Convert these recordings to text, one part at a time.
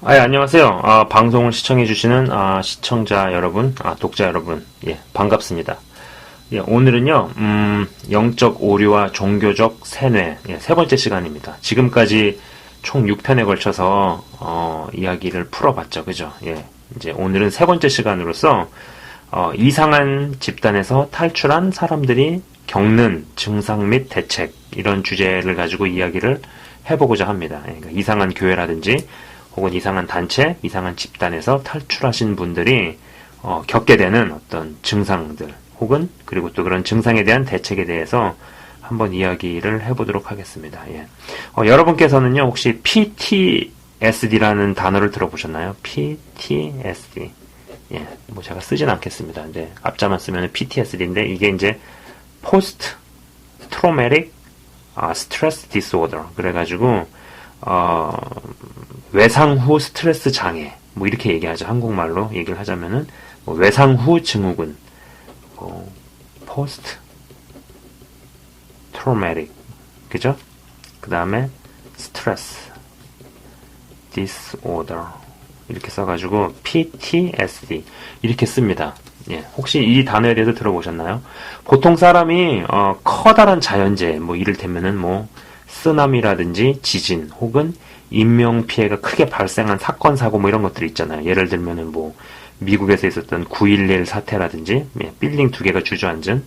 안녕하세요. 방송을 시청해주시는 시청자 여러분, 독자 여러분, 반갑습니다. 오늘은요, 영적 오류와 종교적 세뇌, 세 번째 시간입니다. 지금까지 총 6편에 걸쳐서, 이야기를 풀어봤죠. 그죠? 이제 오늘은 세 번째 시간으로서, 이상한 집단에서 탈출한 사람들이 겪는 증상 및 대책, 이런 주제를 가지고 이야기를 해보고자 합니다. 그러니까 이상한 교회라든지, 혹은 이상한 단체, 이상한 집단에서 탈출하신 분들이 겪게 되는 어떤 증상들, 혹은 그리고 또 그런 증상에 대한 대책에 대해서 한번 이야기를 해보도록 하겠습니다. 여러분께서는요, 혹시 PTSD라는 단어를 들어보셨나요? PTSD. 뭐 제가 쓰진 않겠습니다. 근데 앞자만 쓰면 PTSD인데 이게 이제 Post Traumatic Stress Disorder. 그래가지고 외상 후 스트레스 장애, 뭐 이렇게 얘기하죠. 한국말로 얘기를 하자면은 외상 후 증후군, post traumatic, 그죠? 그 다음에 stress disorder 이렇게 써가지고 PTSD 이렇게 씁니다. 혹시 이 단어에 대해서 들어보셨나요? 보통 사람이 커다란 자연재해, 뭐 이를테면은 뭐 쓰나미라든지 지진 혹은 인명피해가 크게 발생한 사건, 사고 뭐 이런 것들이 있잖아요. 예를 들면은 뭐 미국에서 있었던 9.11 사태라든지 빌딩 두 개가 주저앉은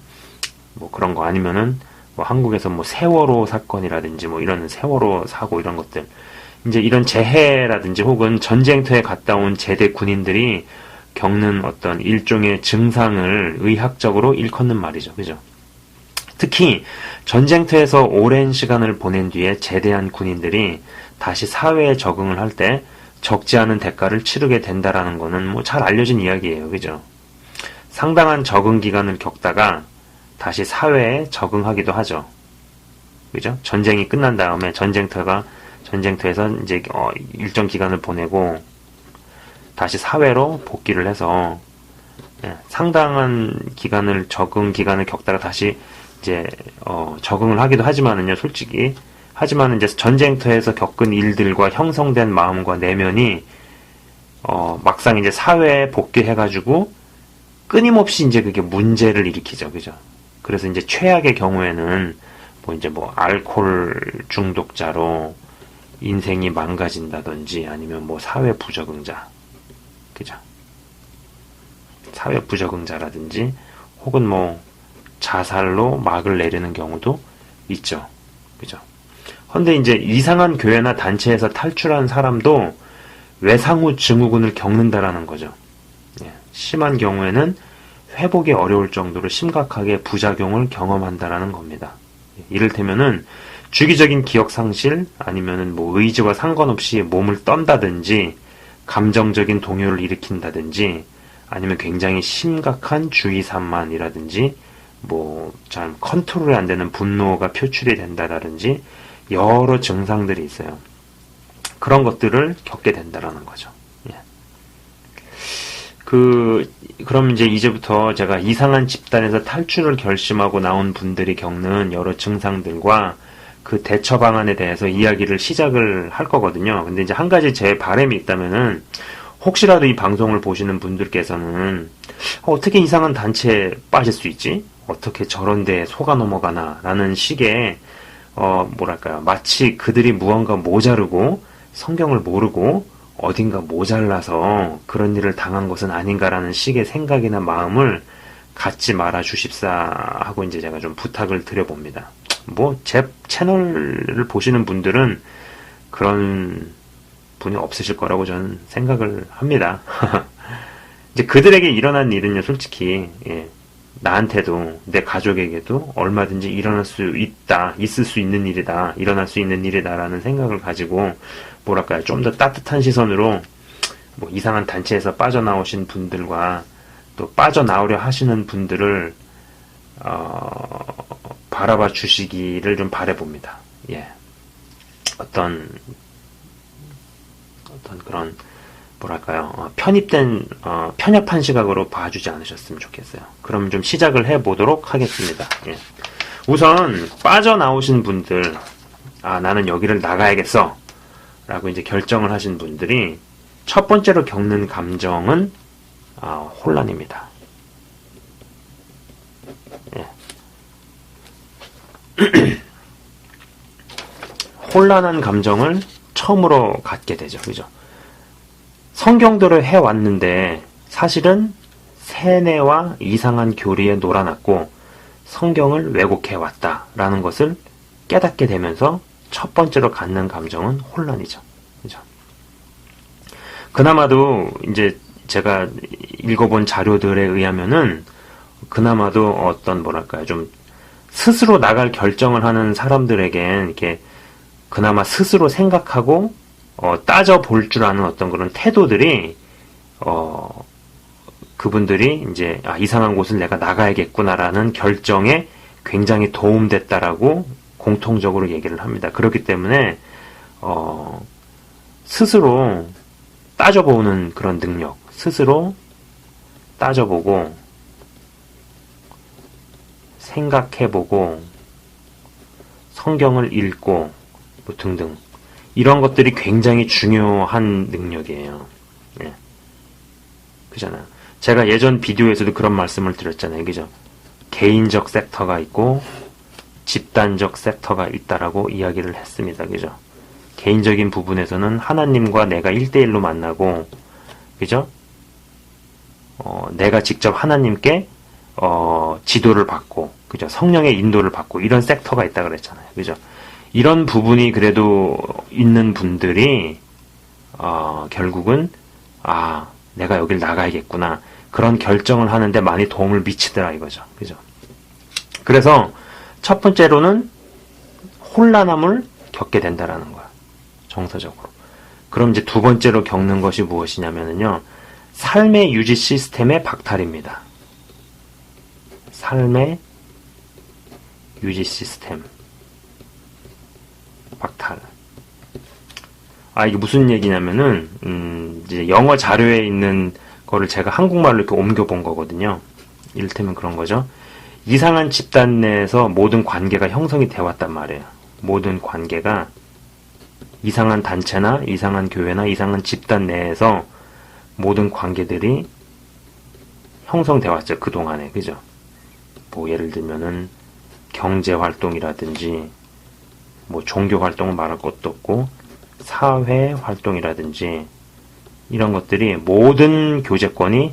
뭐 그런 거, 아니면은 뭐 한국에서 뭐 세월호 사건이라든지 뭐 이런 세월호 사고 이런 것들, 이제 이런 재해라든지 혹은 전쟁터에 갔다 온 제대 군인들이 겪는 어떤 일종의 증상을 의학적으로 일컫는 말이죠. 그죠? 특히 전쟁터에서 오랜 시간을 보낸 뒤에 제대한 군인들이 다시 사회에 적응을 할 때 적지 않은 대가를 치르게 된다라는 거는 뭐 잘 알려진 이야기예요. 그죠? 상당한 적응 기간을 겪다가 다시 사회에 적응하기도 하죠. 그죠? 전쟁이 끝난 다음에 전쟁터에서 이제 일정 기간을 보내고 다시 사회로 복귀를 해서 상당한 적응 기간을 겪다가 다시 이제 적응을 하기도 하지만은요, 솔직히 하지만 이제 전쟁터에서 겪은 일들과 형성된 마음과 내면이 막상 이제 사회에 복귀해가지고 끊임없이 이제 그게 문제를 일으키죠. 그죠? 그래서 이제 최악의 경우에는 뭐 알코올 중독자로 인생이 망가진다든지, 아니면 뭐 사회 부적응자, 그죠? 사회 부적응자라든지 혹은 뭐 자살로 막을 내리는 경우도 있죠. 그죠? 근데 이제 이상한 교회나 단체에서 탈출한 사람도 외상 후 증후군을 겪는다라는 거죠. 심한 경우에는 회복이 어려울 정도로 심각하게 부작용을 경험한다라는 겁니다. 이를테면은 주기적인 기억 상실, 아니면은 뭐 의지와 상관없이 몸을 떤다든지, 감정적인 동요를 일으킨다든지, 아니면 굉장히 심각한 주의 산만이라든지, 뭐 잘 컨트롤이 안 되는 분노가 표출이 된다든지 여러 증상들이 있어요. 그런 것들을 겪게 된다라는 거죠. 그럼 이제부터 제가 이상한 집단에서 탈출을 결심하고 나온 분들이 겪는 여러 증상들과 그 대처 방안에 대해서 이야기를 시작을 할 거거든요. 근데 이제 한 가지 제 바람이 있다면은, 혹시라도 이 방송을 보시는 분들께서는 어떻게 이상한 단체에 빠질 수 있지? 어떻게 저런 데에 속아 넘어가나? 라는 식의 뭐랄까요, 마치 그들이 무언가 모자르고 성경을 모르고 어딘가 모자라서 그런 일을 당한 것은 아닌가라는 식의 생각이나 마음을 갖지 말아 주십사 하고 이제 제가 좀 부탁을 드려봅니다. 뭐 제 채널을 보시는 분들은 그런 분이 없으실 거라고 저는 생각을 합니다. 이제 그들에게 일어난 일은요, 솔직히 나한테도 내 가족에게도 얼마든지 일어날 수 있다, 있을 수 있는 일이다, 일어날 수 있는 일이다라는 생각을 가지고, 뭐랄까요, 좀 더 따뜻한 시선으로 뭐 이상한 단체에서 빠져나오신 분들과 또 빠져나오려 하시는 분들을 바라봐 주시기를 좀 바라봅니다. 어떤 그런 뭐랄까요, 편협한 시각으로 봐주지 않으셨으면 좋겠어요. 그럼 좀 시작을 해보도록 하겠습니다. 우선 빠져나오신 분들, 나는 여기를 나가야겠어 라고 이제 결정을 하신 분들이 첫 번째로 겪는 감정은 혼란입니다. 예. 혼란한 감정을 처음으로 갖게 되죠. 그죠? 성경들을 해왔는데 사실은 세뇌와 이상한 교리에 놀아났고 성경을 왜곡해왔다라는 것을 깨닫게 되면서 첫 번째로 갖는 감정은 혼란이죠. 그죠? 그나마도 이제 제가 읽어본 자료들에 의하면은 그나마도 어떤 뭐랄까요, 좀 스스로 나갈 결정을 하는 사람들에겐 이렇게 그나마 스스로 생각하고 따져볼 줄 아는 어떤 그런 태도들이 그분들이 이제 이상한 곳을 내가 나가야겠구나라는 결정에 굉장히 도움됐다라고 공통적으로 얘기를 합니다. 그렇기 때문에 스스로 따져보는 그런 능력, 스스로 따져보고 생각해보고 성경을 읽고 뭐 등등 이런 것들이 굉장히 중요한 능력이에요. 예. 그잖아요. 제가 예전 비디오에서도 그런 말씀을 드렸잖아요. 그죠? 개인적 섹터가 있고 집단적 섹터가 있다라고 이야기를 했습니다. 그죠? 개인적인 부분에서는 하나님과 내가 1대1로 만나고, 그죠? 내가 직접 하나님께 지도를 받고, 그죠? 성령의 인도를 받고 이런 섹터가 있다 그랬잖아요. 그죠? 이런 부분이 그래도 있는 분들이 결국은 내가 여길 나가야겠구나 그런 결정을 하는데 많이 도움을 미치더라 이거죠. 그죠? 그래서 첫 번째로는 혼란함을 겪게 된다라는 거야. 정서적으로. 그럼 이제 두 번째로 겪는 것이 무엇이냐면요. 삶의 유지 시스템의 박탈입니다. 삶의 유지 시스템. 박탈. 이게 무슨 얘기냐면은, 이제 영어 자료에 있는 거를 제가 한국말로 이렇게 옮겨본 거거든요. 이를테면 그런 거죠. 이상한 집단 내에서 모든 관계가 형성이 되어 왔단 말이에요. 모든 관계가 이상한 단체나 이상한 교회나 이상한 집단 내에서 모든 관계들이 형성되어 왔죠. 그동안에. 그죠? 뭐 예를 들면은 경제활동이라든지 뭐 종교활동은 말할 것도 없고 사회활동이라든지 이런 것들이 모든 교제권이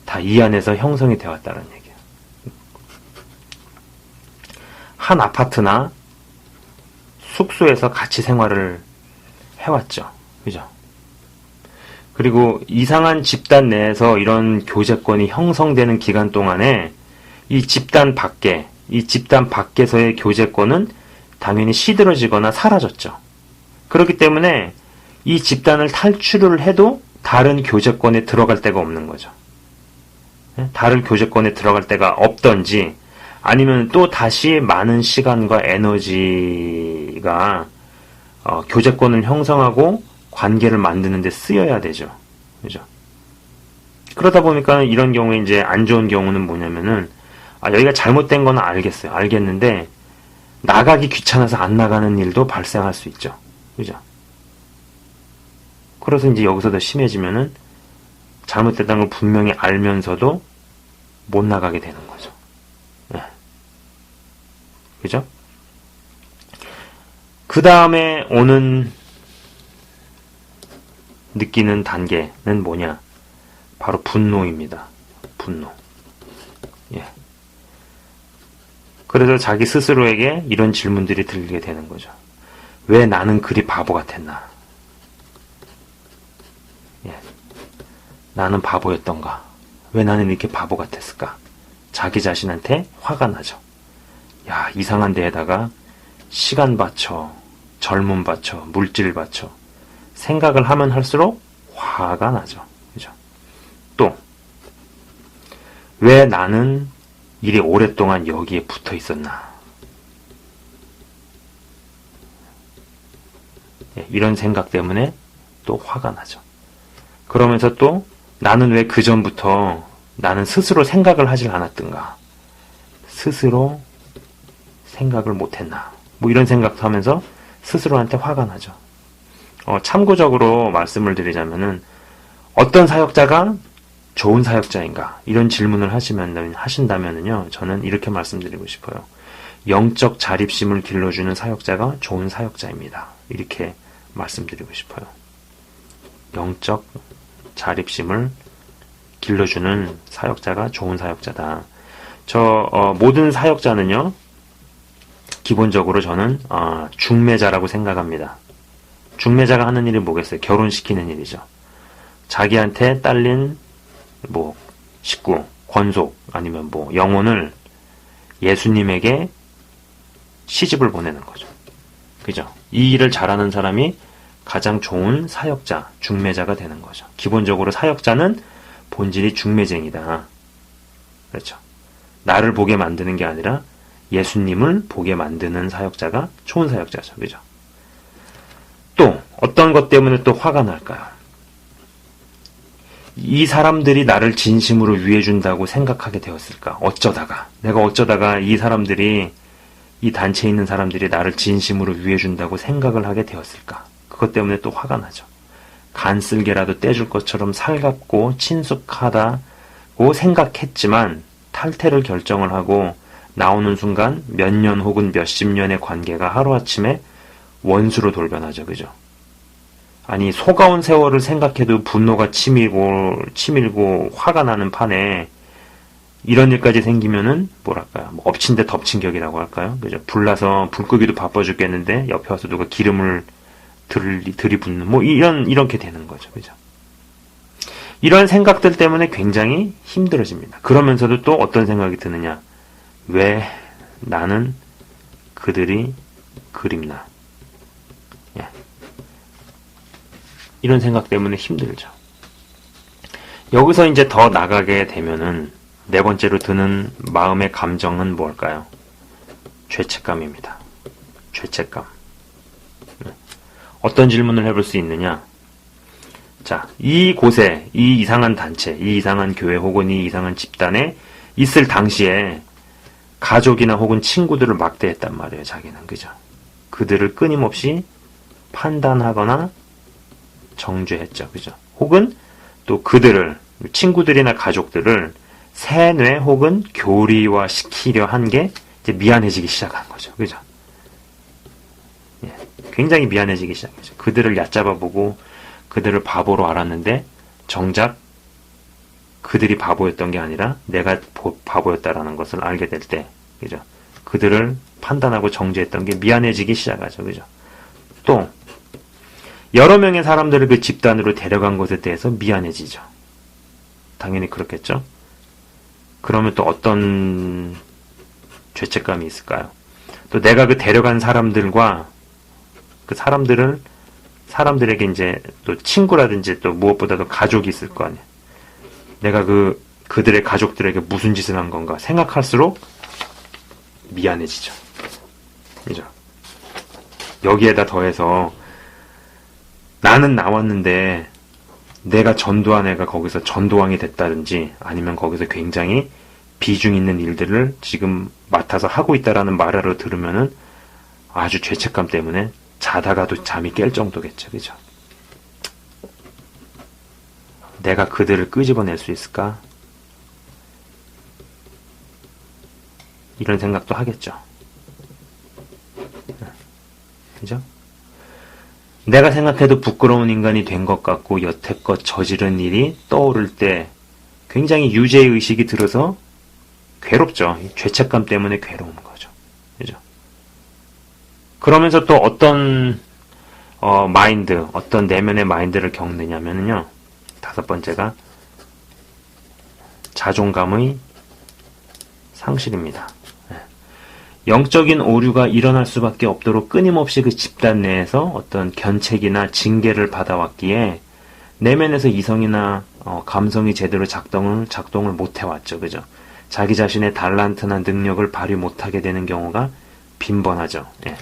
다 이 안에서 형성이 되었다는 얘기예요. 한 아파트나 숙소에서 같이 생활을 해왔죠. 그죠? 그리고 이상한 집단 내에서 이런 교제권이 형성되는 기간 동안에 이 집단 밖에서의 교제권은 당연히 시들어지거나 사라졌죠. 그렇기 때문에 이 집단을 탈출을 해도 다른 교제권에 들어갈 데가 없는 거죠. 다른 교제권에 들어갈 데가 없던지 아니면 또 다시 많은 시간과 에너지가 교제권을 형성하고 관계를 만드는 데 쓰여야 되죠. 그죠? 그러다 보니까 이런 경우에 이제 안 좋은 경우는 뭐냐면은 여기가 잘못된 건 알겠어요. 알겠는데 나가기 귀찮아서 안 나가는 일도 발생할 수 있죠. 그죠? 그래서 이제 여기서 더 심해지면은 잘못됐다는 걸 분명히 알면서도 못 나가게 되는 거죠. 네. 그죠? 그 다음에 오는 느끼는 단계는 뭐냐? 바로 분노입니다. 분노. 예. 그래서 자기 스스로에게 이런 질문들이 들리게 되는 거죠. 왜 나는 그리 바보 같았나? 예. 나는 바보였던가? 왜 나는 이렇게 바보 같았을까? 자기 자신한테 화가 나죠. 야, 이상한 데에다가 시간 바쳐, 젊음 바쳐, 물질 바쳐 생각을 하면 할수록 화가 나죠. 그죠? 또 왜 나는 이리 오랫동안 여기에 붙어 있었나? 예, 이런 생각 때문에 또 화가 나죠. 그러면서 또 나는 왜 그 전부터 나는 스스로 생각을 하질 않았던가? 스스로 생각을 못했나? 뭐 이런 생각도 하면서 스스로한테 화가 나죠. 참고적으로 말씀을 드리자면은 어떤 사역자가 좋은 사역자인가 이런 질문을 하신다면은요, 저는 이렇게 말씀드리고 싶어요. 영적 자립심을 길러주는 사역자가 좋은 사역자입니다. 이렇게 말씀드리고 싶어요. 영적 자립심을 길러주는 사역자가 좋은 사역자다. 모든 사역자는요, 기본적으로 저는 중매자라고 생각합니다. 중매자가 하는 일이 뭐겠어요? 결혼시키는 일이죠. 자기한테 딸린 식구, 권속, 아니면 영혼을 예수님에게 시집을 보내는 거죠. 그죠? 이 일을 잘하는 사람이 가장 좋은 사역자, 중매자가 되는 거죠. 기본적으로 사역자는 본질이 중매쟁이다. 그렇죠. 나를 보게 만드는 게 아니라 예수님을 보게 만드는 사역자가 좋은 사역자죠. 그죠? 또 어떤 것 때문에 또 화가 날까요? 이 사람들이 나를 진심으로 위해준다고 생각하게 되었을까? 내가 어쩌다가 이 사람들이, 이 단체에 있는 사람들이 나를 진심으로 위해준다고 생각을 하게 되었을까? 그것 때문에 또 화가 나죠. 간쓸게라도 떼줄 것처럼 살갑고 친숙하다고 생각했지만 탈퇴를 결정을 하고 나오는 순간 몇 년 혹은 몇십 년의 관계가 하루아침에 원수로 돌변하죠. 그죠? 아니, 속아온 세월을 생각해도 분노가 치밀고 화가 나는 판에 이런 일까지 생기면은 뭐랄까요? 엎친 데 덮친 격이라고 할까요? 그죠? 불나서 불 끄기도 바빠 죽겠는데 옆에 와서 누가 기름을 들이붓는 이렇게 되는 거죠. 그죠? 이런 생각들 때문에 굉장히 힘들어집니다. 그러면서도 또 어떤 생각이 드느냐? 왜 나는 그들이 그립나? 예. 이런 생각 때문에 힘들죠. 여기서 이제 더 나가게 되면은 네 번째로 드는 마음의 감정은 뭘까요? 죄책감입니다. 죄책감. 어떤 질문을 해볼 수 있느냐? 자, 이곳에 이 이상한 단체, 이 이상한 교회 혹은 이 이상한 집단에 있을 당시에 가족이나 혹은 친구들을 막대했단 말이에요. 자기는. 그죠? 그들을 끊임없이 판단하거나 정죄했죠. 그죠? 혹은 또 그들을, 친구들이나 가족들을 세뇌 혹은 교리화 시키려 한 게 이제 미안해지기 시작한 거죠. 그죠? 예, 굉장히 미안해지기 시작했죠. 그들을 얕잡아보고 그들을 바보로 알았는데 정작 그들이 바보였던 게 아니라 내가 바보였다라는 것을 알게 될 때, 그죠? 그들을 판단하고 정죄했던 게 미안해지기 시작하죠. 그죠? 또 여러 명의 사람들을 그 집단으로 데려간 것에 대해서 미안해지죠. 당연히 그렇겠죠? 그러면 또 어떤 죄책감이 있을까요? 또 내가 그 데려간 사람들과 그 사람들에게 이제 또 친구라든지 또 무엇보다도 가족이 있을 거 아니에요. 내가 그들의 가족들에게 무슨 짓을 한 건가 생각할수록 미안해지죠. 그죠? 여기에다 더해서 나는 나왔는데 내가 전도한 애가 거기서 전도왕이 됐다든지 아니면 거기서 굉장히 비중 있는 일들을 지금 맡아서 하고 있다라는 말을 들으면은 아주 죄책감 때문에 자다가도 잠이 깰 정도겠죠. 그죠? 내가 그들을 끄집어낼 수 있을까? 이런 생각도 하겠죠. 그죠? 내가 생각해도 부끄러운 인간이 된 것 같고 여태껏 저지른 일이 떠오를 때 굉장히 유죄의식이 들어서 괴롭죠. 죄책감 때문에 괴로운 거죠. 그죠? 그러면서 또 어떤 어떤 내면의 마인드를 겪느냐면요. 다섯 번째가 자존감의 상실입니다. 영적인 오류가 일어날 수밖에 없도록 끊임없이 그 집단 내에서 어떤 견책이나 징계를 받아왔기에 내면에서 이성이나 감성이 제대로 작동을 못해왔죠. 그죠? 자기 자신의 달란트나 능력을 발휘 못하게 되는 경우가 빈번하죠. 예.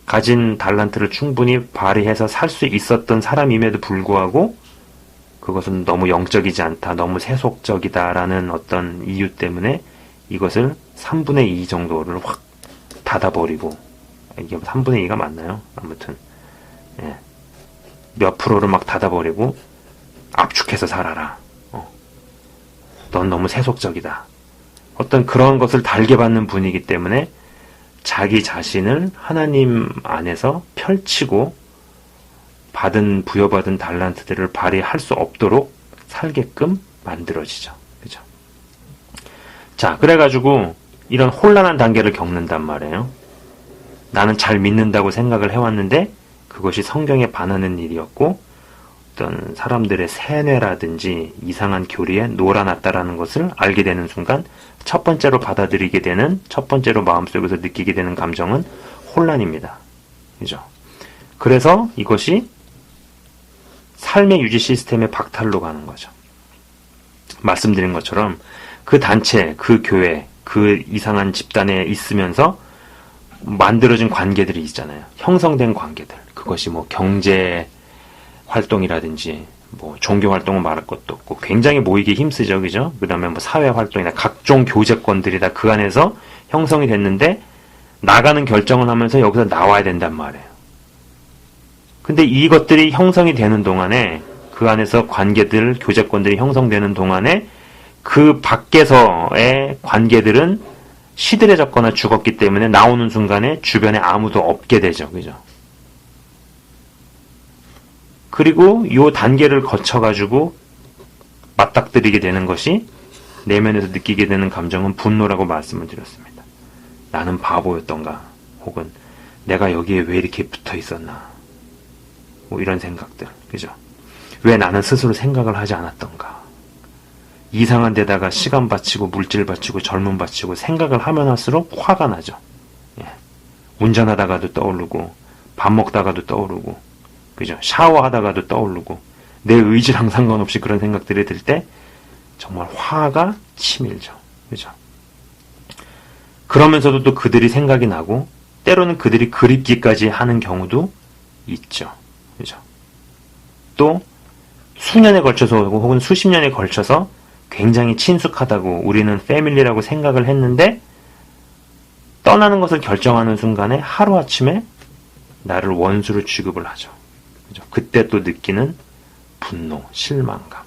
가진 달란트를 충분히 발휘해서 살 수 있었던 사람임에도 불구하고 그것은 너무 영적이지 않다, 너무 세속적이다라는 어떤 이유 때문에 이것을 3분의 2 정도를 확 닫아버리고, 이게 3분의 2가 맞나요? 아무튼, 예. 몇 프로를 막 닫아버리고 압축해서 살아라. 넌 너무 세속적이다. 어떤 그런 것을 달게 받는 분이기 때문에 자기 자신을 하나님 안에서 펼치고 부여받은 달란트들을 발휘할 수 없도록 살게끔 만들어지죠. 그죠? 자, 그래가지고 이런 혼란한 단계를 겪는단 말이에요. 나는 잘 믿는다고 생각을 해왔는데 그것이 성경에 반하는 일이었고 어떤 사람들의 세뇌라든지 이상한 교리에 놀아났다라는 것을 알게 되는 순간 첫 번째로 받아들이게 되는, 첫 번째로 마음속에서 느끼게 되는 감정은 혼란입니다. 그죠? 그래서 이것이 삶의 유지 시스템의 박탈로 가는 거죠. 말씀드린 것처럼 그 단체, 그 교회, 그 이상한 집단에 있으면서 만들어진 관계들이 있잖아요. 형성된 관계들. 그것이 뭐 경제 활동이라든지 뭐 종교 활동은 말할 것도 없고 굉장히 모이기 힘쓰죠. 그죠? 그 다음에 뭐 사회 활동이나 각종 교제권들이 다 그 안에서 형성이 됐는데 나가는 결정을 하면서 여기서 나와야 된단 말이에요. 근데 이것들이 형성이 되는 동안에 그 안에서 관계들, 교제권들이 형성되는 동안에 그 밖에서의 관계들은 시들해졌거나 죽었기 때문에 나오는 순간에 주변에 아무도 없게 되죠. 그죠? 그리고 이 단계를 거쳐가지고 맞닥뜨리게 되는 것이 내면에서 느끼게 되는 감정은 분노라고 말씀을 드렸습니다. 나는 바보였던가, 혹은 내가 여기에 왜 이렇게 붙어 있었나, 뭐 이런 생각들, 그죠? 왜 나는 스스로 생각을 하지 않았던가, 이상한 데다가 시간 바치고 물질 바치고 젊음 바치고 생각을 하면 할수록 화가 나죠. 예. 운전하다가도 떠오르고 밥 먹다가도 떠오르고, 그죠? 샤워하다가도 떠오르고, 내 의지랑 상관없이 그런 생각들이 들 때 정말 화가 치밀죠. 그죠? 그러면서도 또 그들이 생각이 나고 때로는 그들이 그립기까지 하는 경우도 있죠. 그죠? 또 수년에 걸쳐서 혹은 수십 년에 걸쳐서 굉장히 친숙하다고 우리는 패밀리라고 생각을 했는데 떠나는 것을 결정하는 순간에 하루아침에 나를 원수로 취급을 하죠. 그죠? 그때 또 느끼는 분노, 실망감.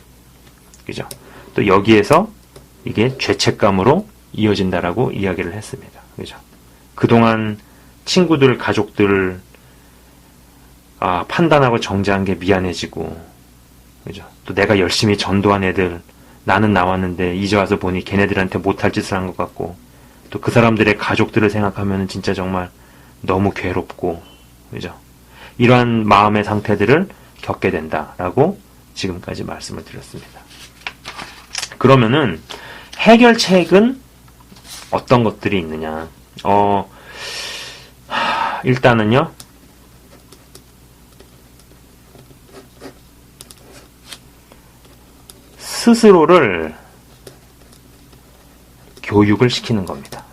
그죠? 또 여기에서 이게 죄책감으로 이어진다라고 이야기를 했습니다. 그죠? 그동안 친구들, 가족들, 판단하고 정죄한 게 미안해지고, 그죠? 또 내가 열심히 전도한 애들, 나는 나왔는데 이제 와서 보니 걔네들한테 못할 짓을 한 것 같고, 또 그 사람들의 가족들을 생각하면 진짜 정말 너무 괴롭고, 그죠? 이러한 마음의 상태들을 겪게 된다라고 지금까지 말씀을 드렸습니다. 그러면은 해결책은 어떤 것들이 있느냐? 일단은요, 스스로를 교육을 시키는 겁니다.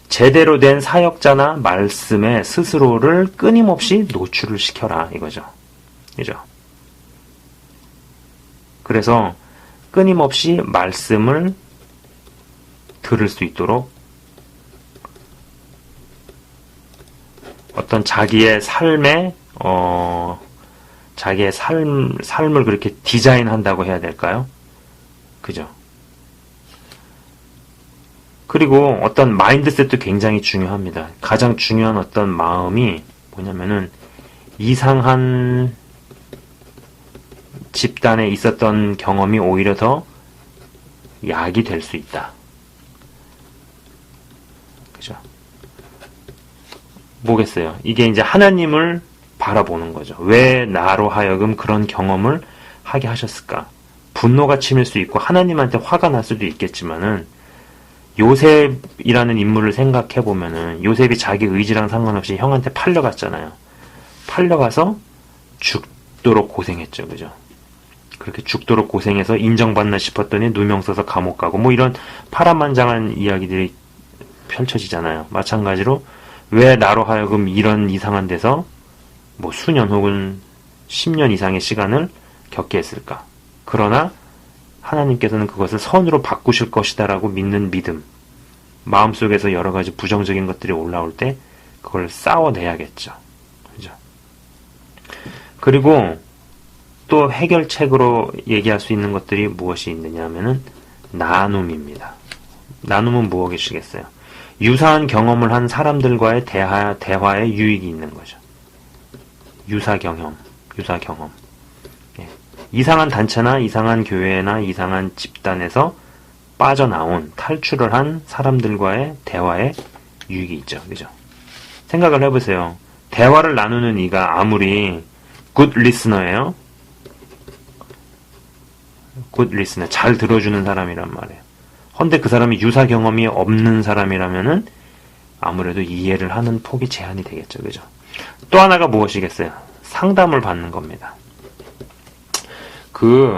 제대로 된 사역자나 말씀에 스스로를 끊임없이 노출을 시켜라, 이거죠. 그죠? 그래서 끊임없이 말씀을 들을 수 있도록 어떤 자기의 삶에 자기의 삶을 그렇게 디자인한다고 해야 될까요? 그죠? 그리고 어떤 마인드셋도 굉장히 중요합니다. 가장 중요한 어떤 마음이 뭐냐면은 이상한 집단에 있었던 경험이 오히려 더 약이 될 수 있다. 그죠? 뭐겠어요? 이게 이제 하나님을 바라보는 거죠. 왜 나로 하여금 그런 경험을 하게 하셨을까? 분노가 치밀 수 있고 하나님한테 화가 날 수도 있겠지만은 요셉이라는 인물을 생각해보면은 요셉이 자기 의지랑 상관없이 형한테 팔려갔잖아요. 팔려가서 죽도록 고생했죠. 그죠? 그렇게 죽도록 고생해서 인정받나 싶었더니 누명 써서 감옥 가고 뭐 이런 파란만장한 이야기들이 펼쳐지잖아요. 마찬가지로 왜 나로 하여금 이런 이상한 데서 뭐 수년 혹은 10년 이상의 시간을 겪게 했을까? 그러나 하나님께서는 그것을 선으로 바꾸실 것이다라고 믿는 믿음, 마음속에서 여러 가지 부정적인 것들이 올라올 때 그걸 싸워내야겠죠. 그죠? 그리고 또 해결책으로 얘기할 수 있는 것들이 무엇이 있느냐 하면은 나눔입니다. 나눔은 무엇이시겠어요? 유사한 경험을 한 사람들과의 대화에 유익이 있는 거죠. 유사 경험. 예. 이상한 단체나 이상한 교회나 이상한 집단에서 빠져나온, 탈출을 한 사람들과의 대화에 유익이 있죠. 그죠? 생각을 해보세요. 대화를 나누는 이가 아무리 good listener예요. good listener, 잘 들어주는 사람이란 말이에요. 헌데 그 사람이 유사 경험이 없는 사람이라면은 아무래도 이해를 하는 폭이 제한이 되겠죠. 그죠? 또 하나가 무엇이겠어요? 상담을 받는 겁니다.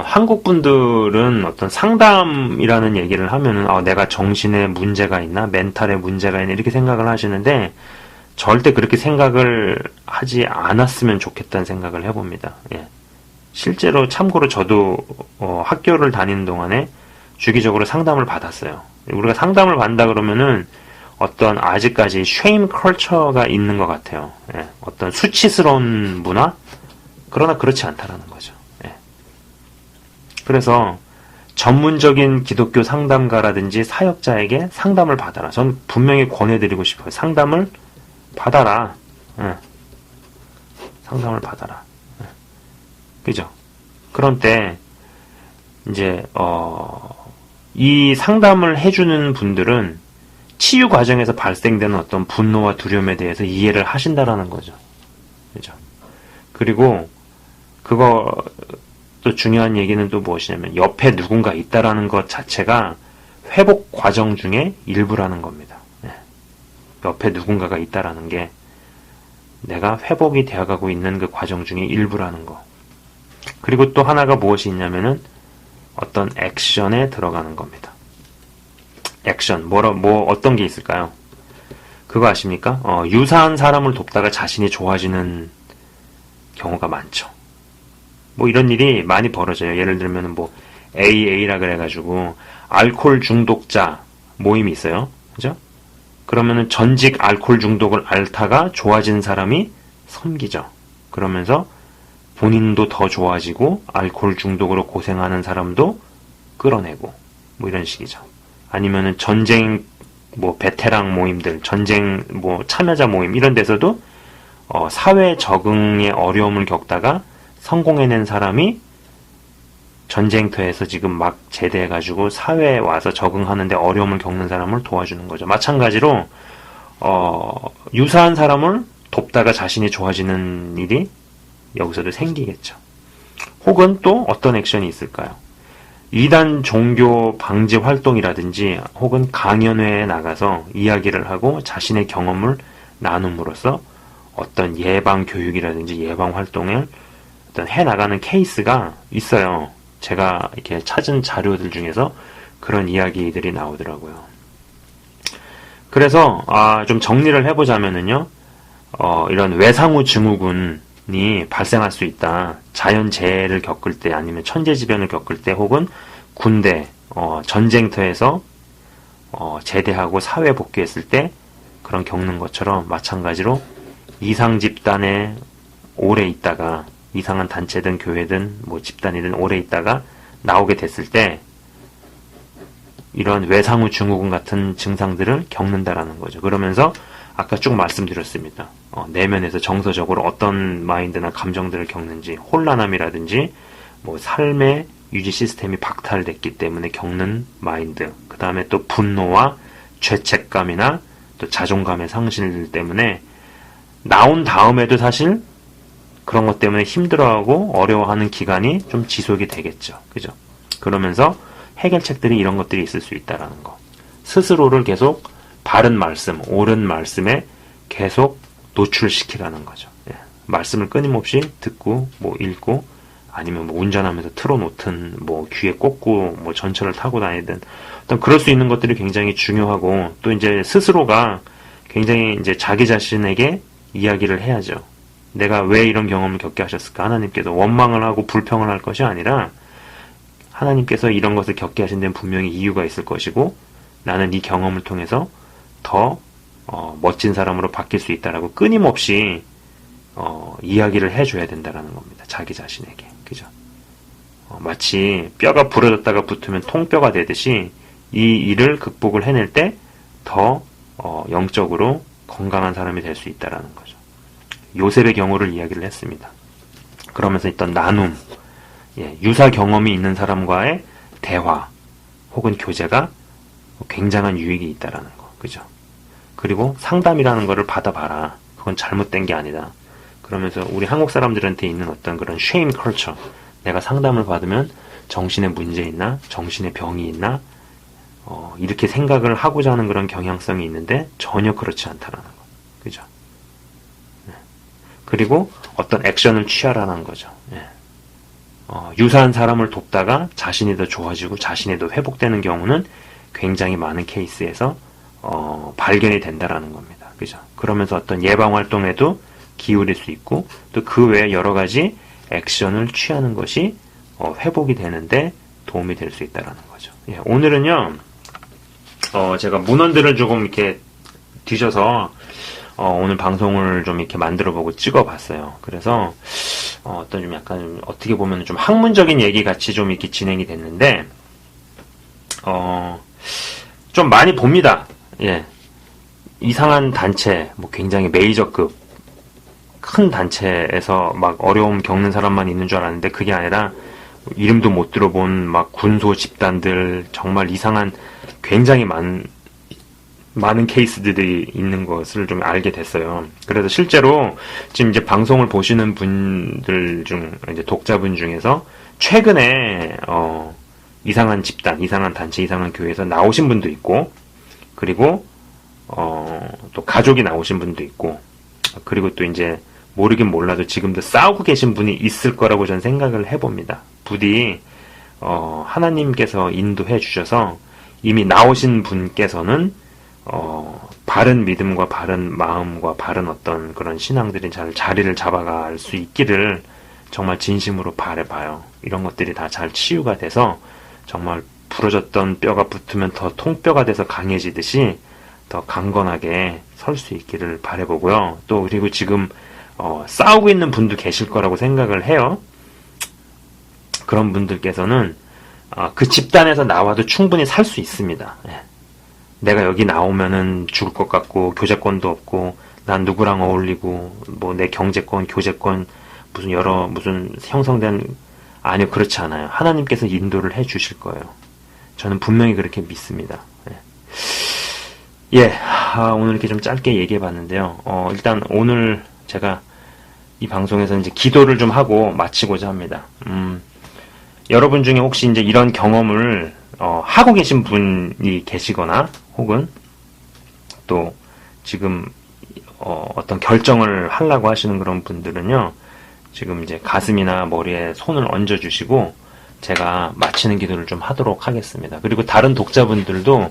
한국 분들은 어떤 상담이라는 얘기를 하면은, 내가 정신에 문제가 있나? 멘탈에 문제가 있나? 이렇게 생각을 하시는데, 절대 그렇게 생각을 하지 않았으면 좋겠다는 생각을 해봅니다. 예. 실제로 참고로 저도, 학교를 다니는 동안에 주기적으로 상담을 받았어요. 우리가 상담을 받는다 그러면은 어떤 아직까지 쉐임 컬처가 있는 것 같아요. 예. 어떤 수치스러운 문화? 그러나 그렇지 않다라는 거죠. 예. 그래서 전문적인 기독교 상담가라든지 사역자에게 상담을 받아라. 전 분명히 권해드리고 싶어요. 상담을 받아라. 예. 상담을 받아라. 예. 그죠? 그런 때 이제 이 상담을 해주는 분들은 치유 과정에서 발생되는 어떤 분노와 두려움에 대해서 이해를 하신다라는 거죠. 그죠? 그리고 또 중요한 얘기는 또 무엇이냐면 옆에 누군가 있다라는 것 자체가 회복 과정 중에 일부라는 겁니다. 네. 옆에 누군가가 있다라는 게 내가 회복이 되어가고 있는 그 과정 중에 일부라는 거. 그리고 또 하나가 무엇이 있냐면은 어떤 액션에 들어가는 겁니다. 액션, 어떤 게 있을까요? 그거 아십니까? 유사한 사람을 돕다가 자신이 좋아지는 경우가 많죠. 이런 일이 많이 벌어져요. 예를 들면 AA라 그래가지고 알코올 중독자 모임이 있어요. 그죠? 그러면은 전직 알코올 중독을 앓다가 좋아진 사람이 섬기죠. 그러면서 본인도 더 좋아지고 알코올 중독으로 고생하는 사람도 끌어내고 이런 식이죠. 아니면은 전쟁 베테랑 모임들, 전쟁 참여자 모임 이런 데서도 사회 적응에 어려움을 겪다가 성공해낸 사람이 전쟁터에서 지금 막 제대해가지고 사회에 와서 적응하는데 어려움을 겪는 사람을 도와주는 거죠. 마찬가지로 유사한 사람을 돕다가 자신이 좋아지는 일이 여기서도 생기겠죠. 혹은 또 어떤 액션이 있을까요? 이단 종교 방지 활동이라든지 혹은 강연회에 나가서 이야기를 하고 자신의 경험을 나눔으로써 어떤 예방 교육이라든지 예방 활동을 어떤 해나가는 케이스가 있어요. 제가 이렇게 찾은 자료들 중에서 그런 이야기들이 나오더라고요. 그래서 좀 정리를 해보자면은요, 이런 외상후 증후군이 발생할 수 있다. 자연재해를 겪을 때 아니면 천재지변을 겪을 때 혹은 군대, 전쟁터에서 제대하고 사회 복귀했을 때 그런 겪는 것처럼 마찬가지로 이상 집단에 오래 있다가 이상한 단체든 교회든 집단이든 오래 있다가 나오게 됐을 때 이런 외상후 증후군 같은 증상들을 겪는다라는 거죠. 그러면서 아까 쭉 말씀드렸습니다. 내면에서 정서적으로 어떤 마인드나 감정들을 겪는지 혼란함이라든지 삶의 유지 시스템이 박탈됐기 때문에 겪는 마인드, 그 다음에 또 분노와 죄책감이나 또 자존감의 상실 때문에 나온 다음에도 사실 그런 것 때문에 힘들어하고 어려워하는 기간이 좀 지속이 되겠죠. 그죠? 그러면서 해결책들이 이런 것들이 있을 수 있다라는 거. 스스로를 계속 바른 말씀, 옳은 말씀에 계속 노출시키라는 거죠. 예. 말씀을 끊임없이 듣고 읽고 아니면 운전하면서 틀어놓든 귀에 꽂고 전철을 타고 다니든 어떤 그럴 수 있는 것들이 굉장히 중요하고 또 이제 스스로가 굉장히 이제 자기 자신에게 이야기를 해야죠. 내가 왜 이런 경험을 겪게 하셨을까? 하나님께서 원망을 하고 불평을 할 것이 아니라 하나님께서 이런 것을 겪게 하신 데는 분명히 이유가 있을 것이고 나는 이 경험을 통해서 더 멋진 사람으로 바뀔 수 있다라고 끊임없이 이야기를 해줘야 된다라는 겁니다. 자기 자신에게. 그죠? 마치 뼈가 부러졌다가 붙으면 통뼈가 되듯이 이 일을 극복을 해낼 때 더 영적으로 건강한 사람이 될 수 있다라는 거죠. 요셉의 경우를 이야기를 했습니다. 그러면서 있던 나눔, 유사 경험이 있는 사람과의 대화 혹은 교제가 굉장한 유익이 있다라는 거. 그죠? 그리고 상담이라는 거를 받아봐라. 그건 잘못된 게 아니다. 그러면서 우리 한국 사람들한테 있는 어떤 그런 shame culture, 내가 상담을 받으면 정신에 문제 있나? 정신에 병이 있나? 이렇게 생각을 하고자 하는 그런 경향성이 있는데 전혀 그렇지 않다라는 거. 그죠? 그리고 어떤 액션을 취하라는 거죠. 유사한 사람을 돕다가 자신이 더 좋아지고 자신이 더 회복되는 경우는 굉장히 많은 케이스에서 발견이 된다라는 겁니다. 그죠? 그러면서 어떤 예방 활동에도 기울일 수 있고 또 그 외에 여러 가지 액션을 취하는 것이 회복이 되는데 도움이 될 수 있다라는 거죠. 오늘은요, 제가 문헌들을 조금 이렇게 뒤져서 오늘 방송을 좀 이렇게 만들어보고 찍어봤어요. 그래서 어떤 좀 약간 어떻게 보면 좀 학문적인 얘기 같이 좀 이렇게 진행이 됐는데 좀 많이 봅니다. 이상한 단체, 뭐 굉장히 메이저급 큰 단체에서 막 어려움 겪는 사람만 있는 줄 알았는데 그게 아니라 이름도 못 들어본 막 군소 집단들, 정말 이상한 굉장히 많은 케이스들이 있는 것을 좀 알게 됐어요. 그래서 실제로 지금 이제 방송을 보시는 분들 중, 이제 독자분 중에서 최근에, 이상한 집단, 이상한 단체, 이상한 교회에서 나오신 분도 있고, 그리고, 또 가족이 나오신 분도 있고, 그리고 또 이제 모르긴 몰라도 지금도 싸우고 계신 분이 있을 거라고 저는 생각을 해봅니다. 부디, 하나님께서 인도해 주셔서 이미 나오신 분께서는 바른 믿음과 바른 마음과 바른 어떤 그런 신앙들이 잘 자리를 잡아갈 수 있기를 정말 진심으로 바라봐요. 이런 것들이 다 잘 치유가 돼서 정말 부러졌던 뼈가 붙으면 더 통뼈가 돼서 강해지듯이 더 강건하게 설 수 있기를 바라보고요. 또 그리고 지금 싸우고 있는 분도 계실 거라고 생각을 해요. 그런 분들께서는 그 집단에서 나와도 충분히 살 수 있습니다. 내가 여기 나오면은 죽을 것 같고 교제권도 없고 난 누구랑 어울리고 뭐 내 경제권, 교제권 무슨 형성된, 아니요, 그렇지 않아요. 하나님께서 인도를 해 주실 거예요. 저는 분명히 그렇게 믿습니다. 오늘 이렇게 좀 짧게 얘기해 봤는데요. 일단 오늘 제가 이 방송에서 이제 기도를 좀 하고 마치고자 합니다. 여러분 중에 혹시 이제 이런 경험을 하고 계신 분이 계시거나 혹은 또 지금 어떤 결정을 하려고 하시는 그런 분들은요, 지금 이제 가슴이나 머리에 손을 얹어 주시고 제가 마치는 기도를 좀 하도록 하겠습니다. 그리고 다른 독자분들도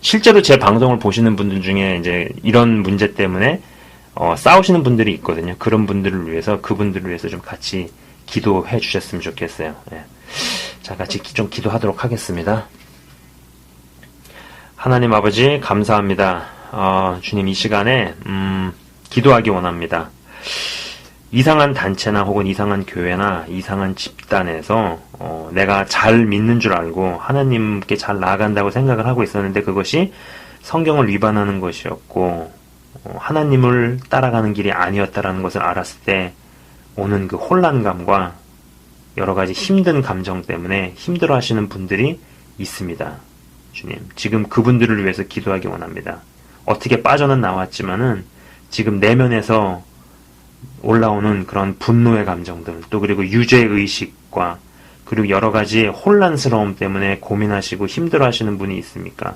실제로 제 방송을 보시는 분들 중에 이제 이런 문제 때문에 싸우시는 분들이 있거든요. 그런 분들을 위해서, 그분들을 위해서 좀 같이 기도해 주셨으면 좋겠어요. 자, 같이 좀 기도하도록 하겠습니다. 하나님 아버지, 감사합니다. 주님, 이 시간에 기도하기 원합니다. 이상한 단체나 혹은 이상한 교회나 이상한 집단에서 내가 잘 믿는 줄 알고 하나님께 잘 나아간다고 생각을 하고 있었는데 그것이 성경을 위반하는 것이었고 하나님을 따라가는 길이 아니었다라는 것을 알았을 때 오는 그 혼란감과 여러 가지 힘든 감정 때문에 힘들어 하시는 분들이 있습니다. 주님, 지금 그분들을 위해서 기도하기 원합니다. 어떻게 빠져는 나왔지만은 지금 내면에서 올라오는 그런 분노의 감정들, 또 그리고 유죄의식과 그리고 여러 가지 혼란스러움 때문에 고민하시고 힘들어 하시는 분이 있습니까?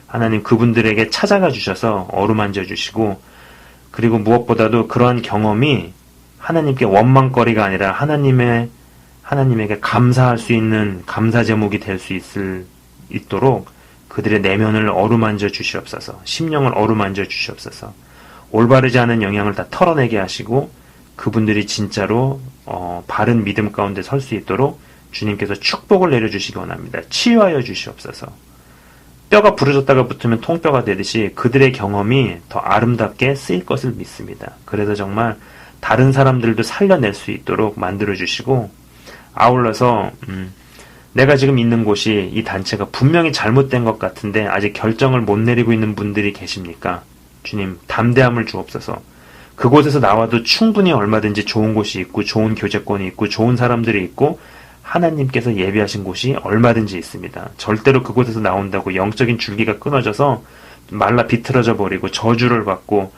하나님, 그분들에게 찾아가 주셔서 어루만져 주시고, 그리고 무엇보다도 그러한 경험이 하나님께 원망거리가 아니라 하나님에게 감사할 수 있는 감사 제목이 될 수 있도록 그들의 내면을 어루만져 주시옵소서, 심령을 어루만져 주시옵소서, 올바르지 않은 영향을 다 털어내게 하시고 그분들이 진짜로 바른 믿음 가운데 설 수 있도록 주님께서 축복을 내려주시기 원합니다. 치유하여 주시옵소서. 뼈가 부러졌다가 붙으면 통뼈가 되듯이 그들의 경험이 더 아름답게 쓰일 것을 믿습니다. 그래서 정말 다른 사람들도 살려낼 수 있도록 만들어주시고, 아울러서 내가 지금 있는 곳이 이 단체가 분명히 잘못된 것 같은데 아직 결정을 못 내리고 있는 분들이 계십니까? 주님, 담대함을 주옵소서. 그곳에서 나와도 충분히 얼마든지 좋은 곳이 있고 좋은 교제권이 있고 좋은 사람들이 있고 하나님께서 예비하신 곳이 얼마든지 있습니다. 절대로 그곳에서 나온다고 영적인 줄기가 끊어져서 말라 비틀어져 버리고 저주를 받고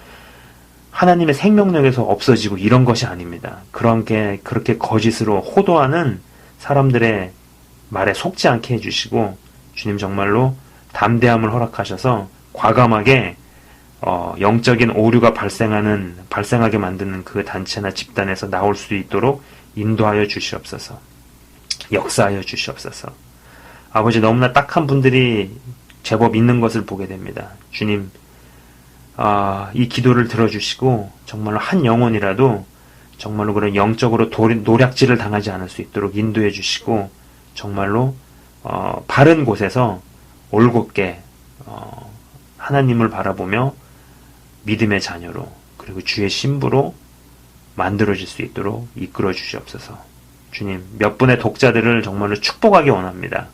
하나님의 생명력에서 없어지고 이런 것이 아닙니다. 그렇게 거짓으로 호도하는 사람들의 말에 속지 않게 해주시고, 주님 정말로 담대함을 허락하셔서 과감하게 영적인 오류가 발생하게 만드는 그 단체나 집단에서 나올 수 있도록 인도하여 주시옵소서. 역사하여 주시옵소서. 아버지, 너무나 딱한 분들이 제법 있는 것을 보게 됩니다. 주님, 이 기도를 들어주시고 정말로 한 영혼이라도 정말로 그런 영적으로 노략질을 당하지 않을 수 있도록 인도해 주시고, 정말로 바른 곳에서 올곧게 하나님을 바라보며 믿음의 자녀로, 그리고 주의 신부로 만들어질 수 있도록 이끌어 주시옵소서. 주님, 몇 분의 독자들을 정말로 축복하기 원합니다.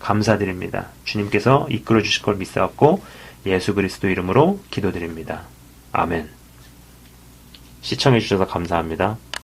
감사드립니다. 주님께서 이끌어 주실 걸 믿사옵고 예수 그리스도 이름으로 기도드립니다. 아멘. 시청해 주셔서 감사합니다.